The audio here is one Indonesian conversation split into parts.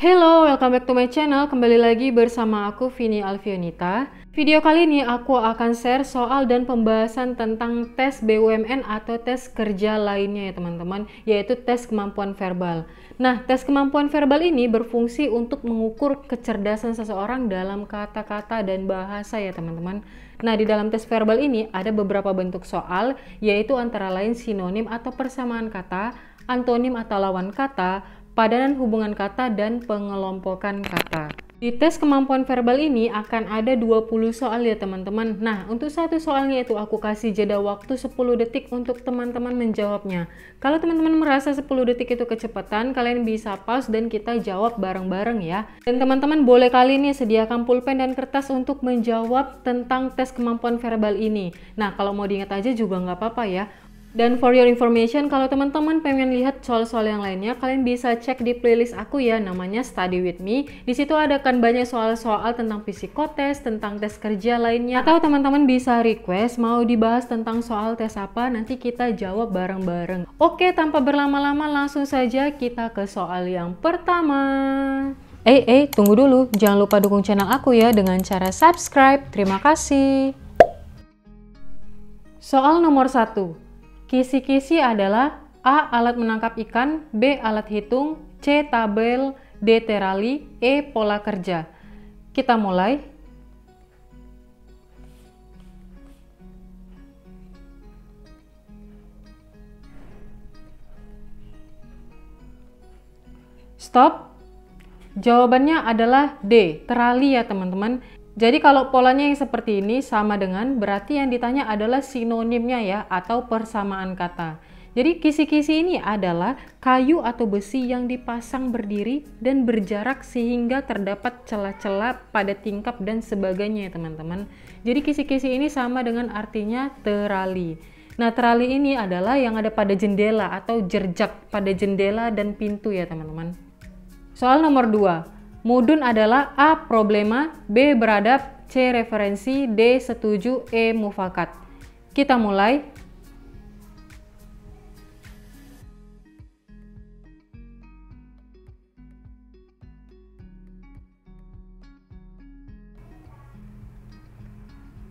Hello, welcome back to my channel. Kembali lagi bersama aku Vini Alfionita. Video kali ini aku akan share soal dan pembahasan tentang tes BUMN atau tes kerja lainnya ya teman-teman, yaitu tes kemampuan verbal. Nah, tes kemampuan verbal ini berfungsi untuk mengukur kecerdasan seseorang dalam kata-kata dan bahasa ya teman-teman. Nah, di dalam tes verbal ini ada beberapa bentuk soal, yaitu antara lain sinonim atau persamaan kata, antonim atau lawan kata, padanan hubungan kata, dan pengelompokan kata. Di tes kemampuan verbal ini akan ada 20 soal ya teman-teman. Nah, untuk satu soalnya itu aku kasih jeda waktu 10 detik untuk teman-teman menjawabnya. Kalau teman-teman merasa 10 detik itu kecepatan, kalian bisa pause dan kita jawab bareng-bareng ya. Dan teman-teman boleh kali ini sediakan pulpen dan kertas untuk menjawab tentang tes kemampuan verbal ini. Nah, kalau mau diingat aja juga nggak apa-apa ya. Dan for your information, kalau teman-teman pengen lihat soal-soal yang lainnya, kalian bisa cek di playlist aku ya, namanya Study With Me. Di situ ada kan banyak soal-soal tentang psikotes, tentang tes kerja lainnya. Atau teman-teman bisa request mau dibahas tentang soal tes apa, nanti kita jawab bareng-bareng. Oke, tanpa berlama-lama langsung saja kita ke soal yang pertama. Tunggu dulu. Jangan lupa dukung channel aku ya dengan cara subscribe. Terima kasih. Soal nomor 1. Kisi-kisi adalah A. Alat menangkap ikan, B. Alat hitung, C. Tabel, D. Terali, E. Pola kerja. Kita mulai. Stop. Jawabannya adalah D. Terali ya teman-teman. Jadi kalau polanya yang seperti ini sama dengan, berarti yang ditanya adalah sinonimnya ya, atau persamaan kata. Jadi kisi-kisi ini adalah kayu atau besi yang dipasang berdiri dan berjarak sehingga terdapat celah-celah pada tingkap dan sebagainya ya teman-teman. Jadi kisi-kisi ini sama dengan artinya terali. Nah, terali ini adalah yang ada pada jendela atau jerjak pada jendela dan pintu ya teman-teman. Soal nomor 2. Mudun adalah A. Problema, B. Beradab, C. Referensi, D. Setuju, E. Mufakat. Kita mulai.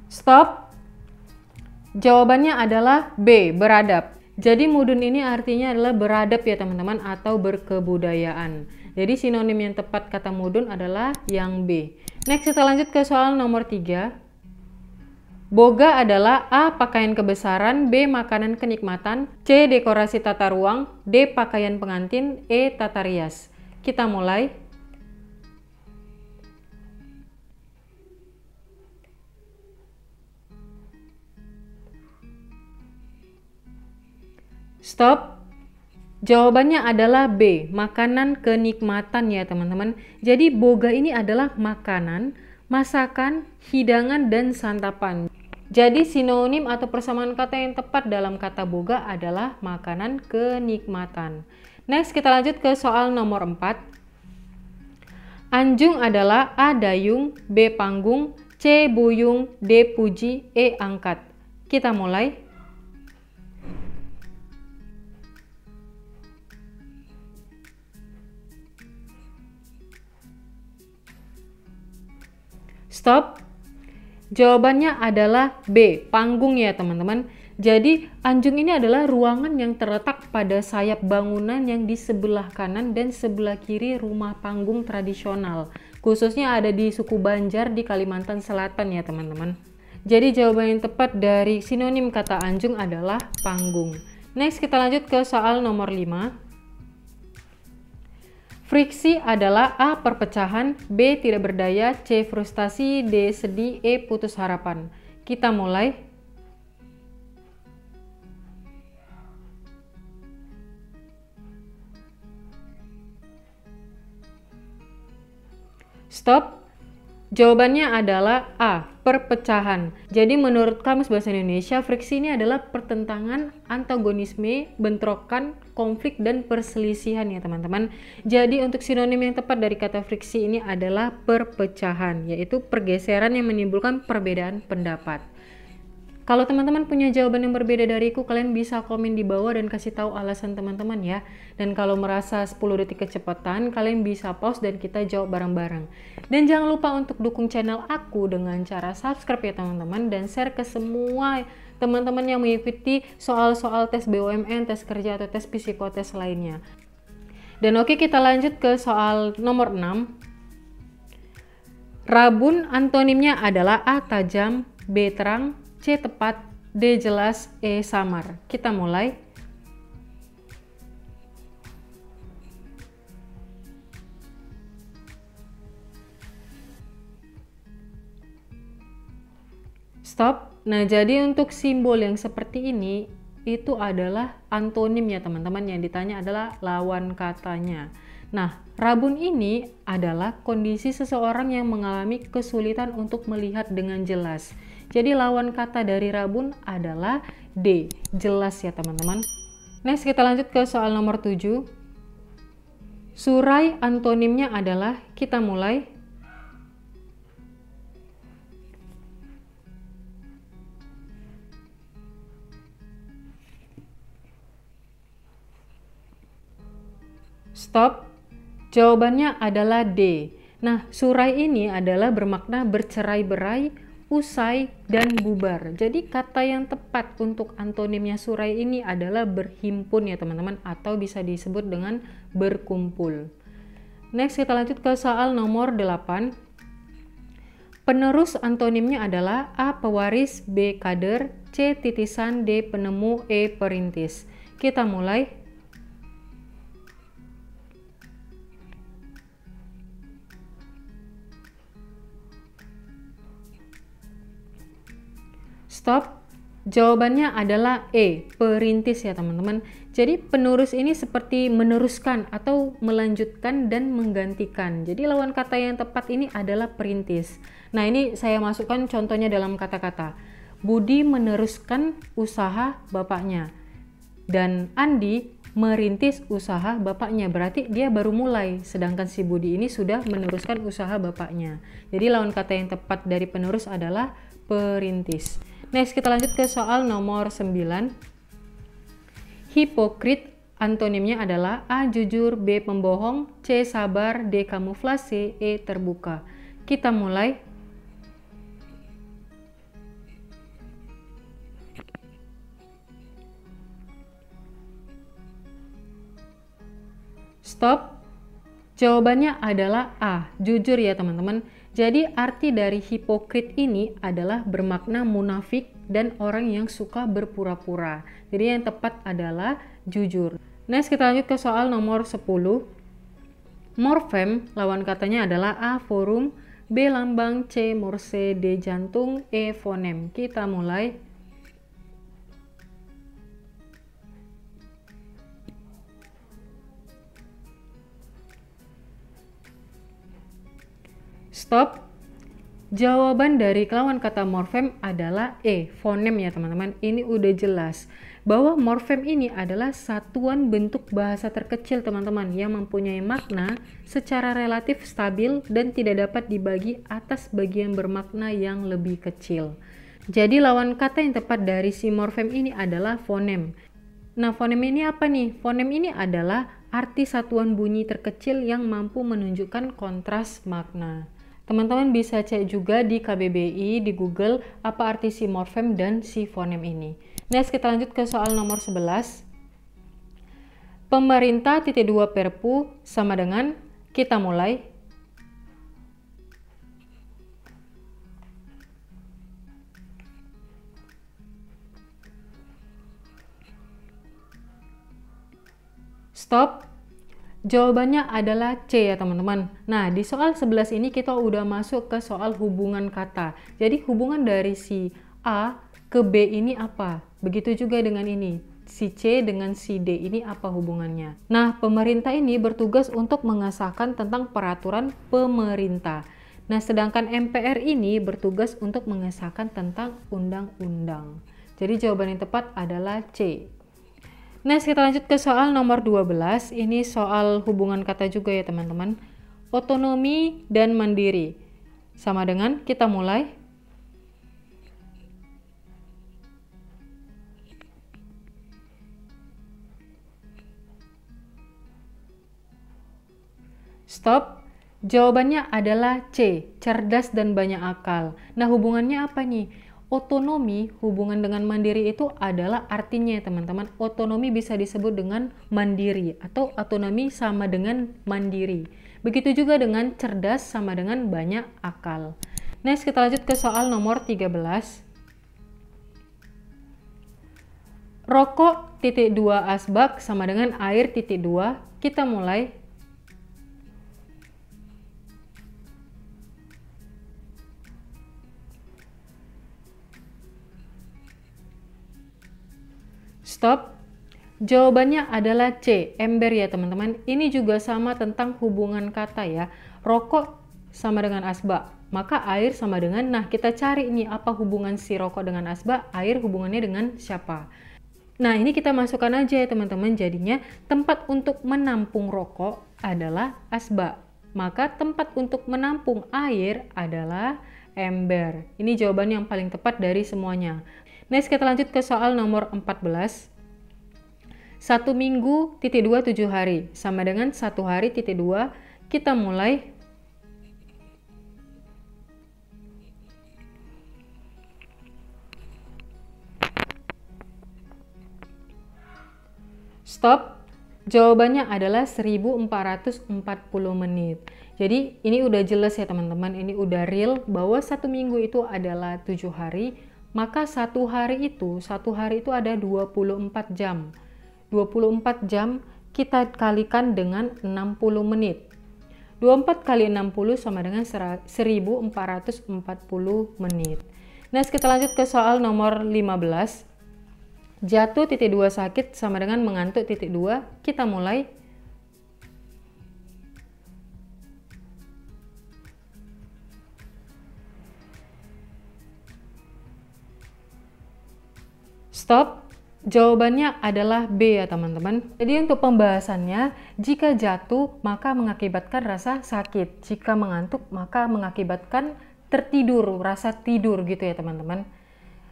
Stop. Jawabannya adalah B. Beradab. Jadi mudun ini artinya adalah beradab ya teman-teman, atau berkebudayaan. Jadi sinonim yang tepat kata mudun adalah yang B. Next kita lanjut ke soal nomor 3. Boga adalah A. Pakaian kebesaran, B. Makanan kenikmatan, C. Dekorasi tata ruang, D. Pakaian pengantin, E. Tata rias. Kita mulai. Stop. Jawabannya adalah B. Makanan kenikmatan ya teman-teman. Jadi boga ini adalah makanan, masakan, hidangan, dan santapan. Jadi sinonim atau persamaan kata yang tepat dalam kata boga adalah makanan kenikmatan. Next kita lanjut ke soal nomor 4. Anjung adalah A. Dayung, B. Panggung, C. Buyung, D. Puji, E. Angkat. Kita mulai. Stop. Jawabannya adalah B. Panggung ya teman-teman. Jadi anjung ini adalah ruangan yang terletak pada sayap bangunan yang di sebelah kanan dan sebelah kiri rumah panggung tradisional. Khususnya ada di suku Banjar di Kalimantan Selatan ya teman-teman. Jadi jawaban yang tepat dari sinonim kata anjung adalah panggung. Next kita lanjut ke soal nomor 5. Friksi adalah A. Perpecahan, B. Tidak berdaya, C. Frustasi, D. Sedih, E. Putus harapan. Kita mulai. Stop. Jawabannya adalah A. Perpecahan. Jadi menurut Kamus Bahasa Indonesia, friksi ini adalah pertentangan, antagonisme, bentrokan, konflik, dan perselisihan ya teman-teman. Jadi untuk sinonim yang tepat dari kata friksi ini adalah perpecahan, yaitu pergeseran yang menimbulkan perbedaan pendapat. Kalau teman-teman punya jawaban yang berbeda dariku, kalian bisa komen di bawah dan kasih tahu alasan teman-teman ya. Dan kalau merasa 10 detik kecepatan, kalian bisa pause dan kita jawab bareng-bareng. Dan jangan lupa untuk dukung channel aku dengan cara subscribe ya teman-teman, dan share ke semua teman-teman yang mengikuti soal-soal tes BUMN, tes kerja atau tes psikotes lainnya. Dan oke, kita lanjut ke soal nomor 6. Rabun antonimnya adalah A tajam, B terang, C tepat, D jelas, E samar. Kita mulai. Stop. Nah, jadi untuk simbol yang seperti ini itu adalah antonim ya teman-teman. Yang ditanya adalah lawan katanya. Nah, rabun ini adalah kondisi seseorang yang mengalami kesulitan untuk melihat dengan jelas. Jadi lawan kata dari rabun adalah D, jelas ya teman-teman. Next, kita lanjut ke soal nomor 7. Surai antonimnya adalah, kita mulai. Stop. Jawabannya adalah D. Nah, surai ini adalah bermakna bercerai-berai, usai, dan bubar. Jadi kata yang tepat untuk antonimnya surai ini adalah berhimpun ya teman-teman, atau bisa disebut dengan berkumpul. Next, kita lanjut ke soal nomor 8. Penerus antonimnya adalah A pewaris, B kader, C titisan, D penemu, E perintis. Kita mulai. Stop. Jawabannya adalah E, perintis ya teman-teman. Jadi penerus ini seperti meneruskan atau melanjutkan dan menggantikan. Jadi lawan kata yang tepat ini adalah perintis. Nah, ini saya masukkan contohnya dalam kata-kata. Budi meneruskan usaha bapaknya. Dan Andi merintis usaha bapaknya. Berarti dia baru mulai. Sedangkan si Budi ini sudah meneruskan usaha bapaknya. Jadi lawan kata yang tepat dari penerus adalah perintis. Next, kita lanjut ke soal nomor 9. Hipokrit antonimnya adalah A jujur, B pembohong, C sabar, D kamuflase, E terbuka. Kita mulai. Stop. Jawabannya adalah A, jujur ya teman-teman. Jadi arti dari hipokrit ini adalah bermakna munafik dan orang yang suka berpura-pura. Jadi yang tepat adalah jujur. Next, kita lanjut ke soal nomor 10. Morfem lawan katanya adalah A forum, B lambang, C morse, D jantung, E fonem. Kita mulai. Stop. Jawaban dari lawan kata morfem adalah E, fonem ya teman-teman. Ini udah jelas bahwa morfem ini adalah satuan bentuk bahasa terkecil teman-teman, yang mempunyai makna secara relatif stabil dan tidak dapat dibagi atas bagian bermakna yang lebih kecil. Jadi lawan kata yang tepat dari si morfem ini adalah fonem. Nah, fonem ini apa nih? Fonem ini adalah arti satuan bunyi terkecil yang mampu menunjukkan kontras makna. Teman-teman bisa cek juga di KBBI, di Google, apa arti si morfem dan si fonem ini. Next, kita lanjut ke soal nomor 11. Pemerintah (2 Perpu) sama dengan, kita mulai. Stop. Jawabannya adalah C ya teman-teman. Nah, di soal 11 ini kita udah masuk ke soal hubungan kata. Jadi hubungan dari si A ke B ini apa? Begitu juga dengan ini. Si C dengan si D ini apa hubungannya? Nah, pemerintah ini bertugas untuk mengesahkan tentang peraturan pemerintah. Nah, sedangkan MPR ini bertugas untuk mengesahkan tentang undang-undang. Jadi jawaban yang tepat adalah C. Next, kita lanjut ke soal nomor 12. Ini soal hubungan kata juga ya teman-teman. Otonomi dan mandiri. Sama dengan, kita mulai. Stop. Jawabannya adalah C, cerdas dan banyak akal. Nah, hubungannya apa nih? Otonomi hubungan dengan mandiri itu adalah artinya teman-teman, otonomi bisa disebut dengan mandiri atau otonomi sama dengan mandiri. Begitu juga dengan cerdas sama dengan banyak akal. Next, kita lanjut ke soal nomor 13. Rokok titik 2 asbak sama dengan air titik 2. Kita mulai. Stop. Jawabannya adalah C, ember ya teman-teman. Ini juga sama tentang hubungan kata ya. Rokok sama dengan asbak, maka air sama dengan, nah kita cari ini apa hubungan si rokok dengan asbak, air hubungannya dengan siapa. Nah ini kita masukkan aja ya teman-teman, jadinya tempat untuk menampung rokok adalah asbak, maka tempat untuk menampung air adalah ember. Ini jawaban yang paling tepat dari semuanya. Next, kita lanjut ke soal nomor 14. 1 minggu titik 2 7 hari sama dengan 1 hari titik 2. Kita mulai. Stop. Jawabannya adalah 1440 menit. Jadi ini udah jelas ya teman-teman, ini udah real bahwa 1 minggu itu adalah 7 hari, maka satu hari itu ada 24 jam. 24 jam kita kalikan dengan 60 menit. 24 kali 60 sama dengan 1440 menit. Nah, kita lanjut ke soal nomor 15. Jatuh titik 2 sakit sama dengan mengantuk titik 2. Kita mulai. Stop. Jawabannya adalah B ya teman-teman. Jadi untuk pembahasannya, jika jatuh maka mengakibatkan rasa sakit. Jika mengantuk maka mengakibatkan tertidur, rasa tidur gitu ya teman-teman.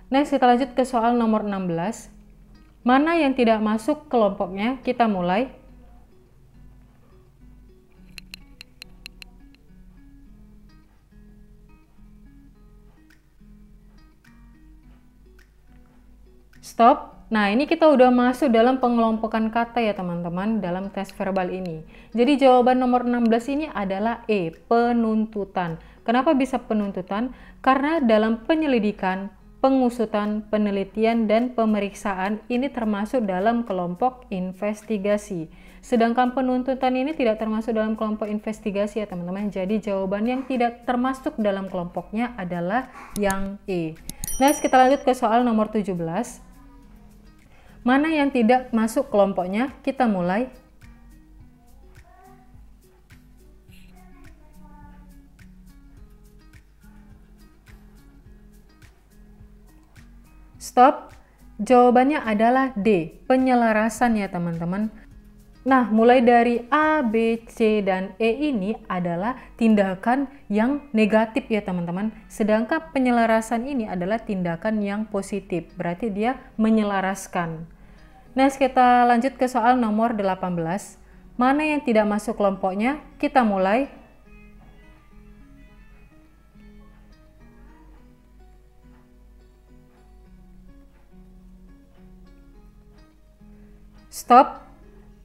Next, kita lanjut ke soal nomor 16. Mana yang tidak masuk kelompoknya? Kita mulai. Stop. Nah, ini kita udah masuk dalam pengelompokan kata ya teman-teman dalam tes verbal ini. Jadi jawaban nomor 16 ini adalah E, penuntutan. Kenapa bisa penuntutan? Karena dalam penyelidikan, pengusutan, penelitian, dan pemeriksaan ini termasuk dalam kelompok investigasi. Sedangkan penuntutan ini tidak termasuk dalam kelompok investigasi ya teman-teman. Jadi jawaban yang tidak termasuk dalam kelompoknya adalah yang E. Nah, kita lanjut ke soal nomor 17. Mana yang tidak masuk kelompoknya? Kita mulai. Stop. Jawabannya adalah D, penyelarasan ya teman-teman. Nah, mulai dari A, B, C, dan E ini adalah tindakan yang negatif ya teman-teman. Sedangkan penyelarasan ini adalah tindakan yang positif. Berarti dia menyelaraskan. Nah, kita lanjut ke soal nomor 18. Mana yang tidak masuk kelompoknya? Kita mulai. Stop.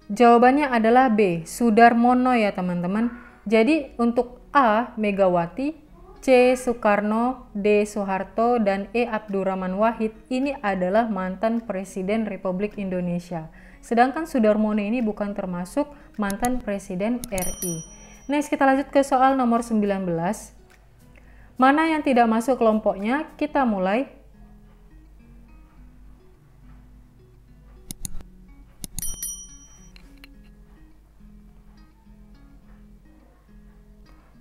Jawabannya adalah B, Sudarmono ya teman-teman. Jadi untuk A, Megawati, C, Soekarno, D, Soeharto, dan E, Abdurrahman Wahid ini adalah mantan Presiden Republik Indonesia. Sedangkan Sudarmono ini bukan termasuk mantan Presiden RI. Next, kita lanjut ke soal nomor 19. Mana yang tidak masuk kelompoknya? Kita mulai.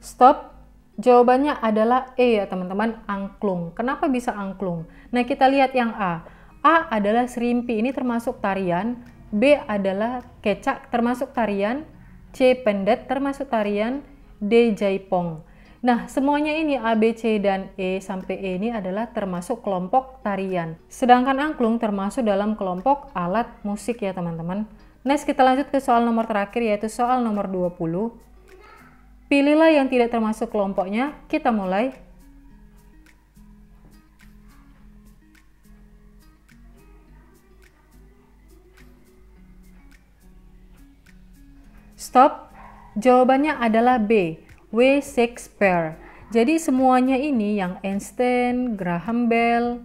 Stop. Jawabannya adalah E ya teman-teman, angklung. Kenapa bisa angklung? Nah, kita lihat yang A. A adalah serimpi, ini termasuk tarian. B adalah kecak, termasuk tarian. C, pendet, termasuk tarian. D, jaipong. Nah, semuanya ini A, B, C, dan E sampai E ini adalah termasuk kelompok tarian. Sedangkan angklung termasuk dalam kelompok alat musik ya teman-teman. Next, kita lanjut ke soal nomor terakhir yaitu soal nomor 20. Pilihlah yang tidak termasuk kelompoknya. Kita mulai. Stop. Jawabannya adalah B, W. Shakespeare. Jadi semuanya ini yang Einstein, Graham Bell,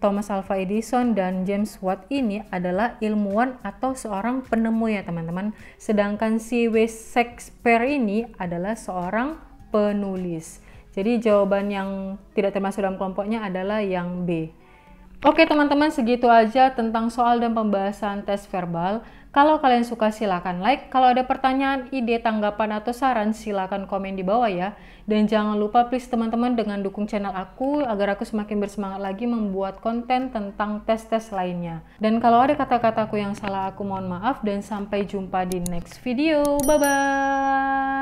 Thomas Alva Edison, dan James Watt ini adalah ilmuwan atau seorang penemu ya teman-teman. Sedangkan si W. Shakespeare ini adalah seorang penulis. Jadi jawaban yang tidak termasuk dalam kelompoknya adalah yang B. Oke teman-teman, segitu aja tentang soal dan pembahasan tes verbal. Kalau kalian suka silahkan like. Kalau ada pertanyaan, ide, tanggapan, atau saran silahkan komen di bawah ya. Dan jangan lupa please teman-teman dengan dukung channel aku agar aku semakin bersemangat lagi membuat konten tentang tes-tes lainnya. Dan kalau ada kata-kataku yang salah aku mohon maaf dan sampai jumpa di next video. Bye-bye!